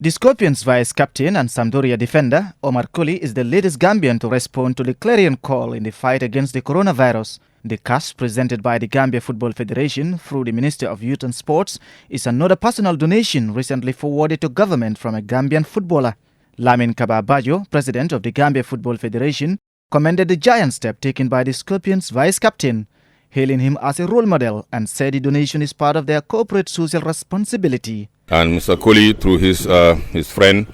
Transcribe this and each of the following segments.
The Scorpions vice-captain and Sampdoria defender, Omar Colley, is the latest Gambian to respond to the clarion call in the fight against the coronavirus. The cash presented by the Gambia Football Federation through the Minister of Youth and Sports is another personal donation recently forwarded to government from a Gambian footballer. Lamin Kaba Bajo, president of the Gambia Football Federation, commended the giant step taken by the Scorpions vice-captain, hailing him as a role model and said the donation is part of their corporate social responsibility. And Mr. Colley, through his friend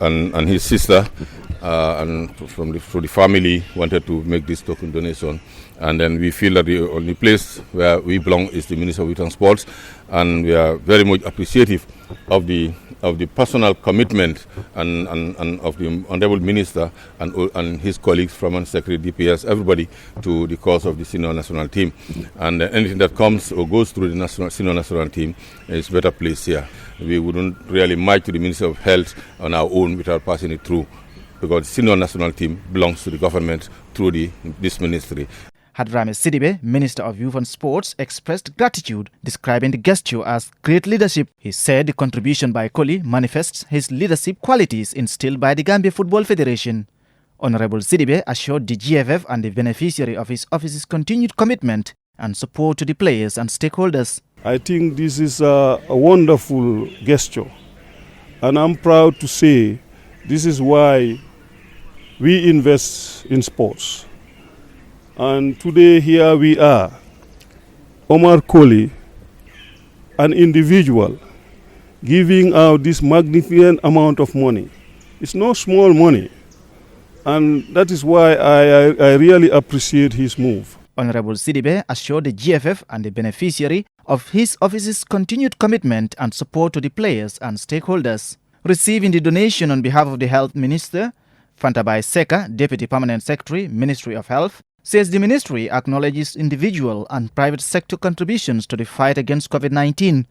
and his sister, and through the family, wanted to make this token donation. And then we feel that the only place where we belong is the Minister of Youth and Sports, and we are very much appreciative of the personal commitment and of the Honorable Minister and his colleagues from Secretary DPS, everybody, to the cause of the senior national team. And anything that comes or goes through the senior national team is better placed here. We wouldn't really march to the Minister of Health on our own without passing it through, because the senior national team belongs to the government through this ministry. Hadrame Sidibe, Minister of Youth and Sports, expressed gratitude, describing the gesture as great leadership. He said the contribution by Colley manifests his leadership qualities instilled by the Gambia Football Federation. Honorable Sidibe assured the GFF and the beneficiary of his office's continued commitment and support to the players and stakeholders. I think this is a wonderful gesture, and I'm proud to say this is why we invest in sports. And today here we are, Omar Colley, an individual, giving out this magnificent amount of money. It's no small money, and that is why I really appreciate his move. Honorable Sidibe assured the GFF and the beneficiary of his office's continued commitment and support to the players and stakeholders. Receiving the donation on behalf of the Health Minister, Fantabai Seka, Deputy Permanent Secretary, Ministry of Health, says the ministry acknowledges individual and private sector contributions to the fight against Covid-19,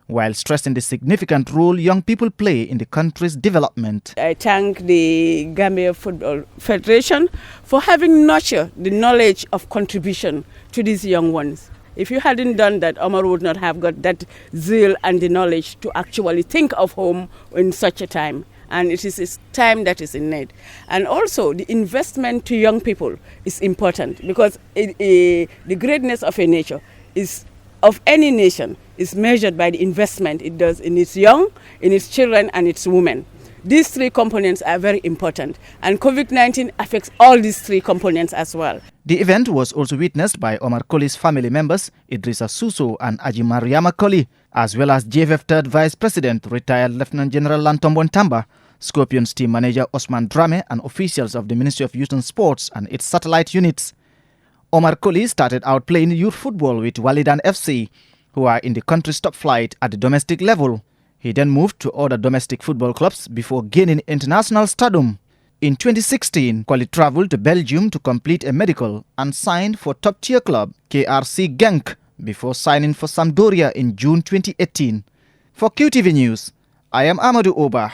while stressing the significant role young people play in the country's development. I thank the Gambia Football Federation for having nurtured the knowledge of contribution to these young ones. If you hadn't done that, Omar would not have got that zeal and the knowledge to actually think of home in such a time. And it is a time that is in need. And also the investment to young people is important, because the greatness of a nation of any nation is measured by the investment it does in its young, in its children and its women. These three components are very important, and COVID-19 affects all these three components as well. The event was also witnessed by Omar Colley's family members, Idrissa Suso and Aji Mariama Colley, as well as GFF Third Vice President, retired Lieutenant General Lantombo Ntamba, Scorpions team manager Osman Drame, and officials of the Ministry of Youth and Sports and its satellite units. Omar Colley started out playing youth football with Walidan FC, who are in the country's top flight at the domestic level. He then moved to other domestic football clubs before gaining international stardom. In 2016, Colley traveled to Belgium to complete a medical and signed for top-tier club KRC Genk before signing for Sampdoria in June 2018. For QTV News, I am Amadou Oba.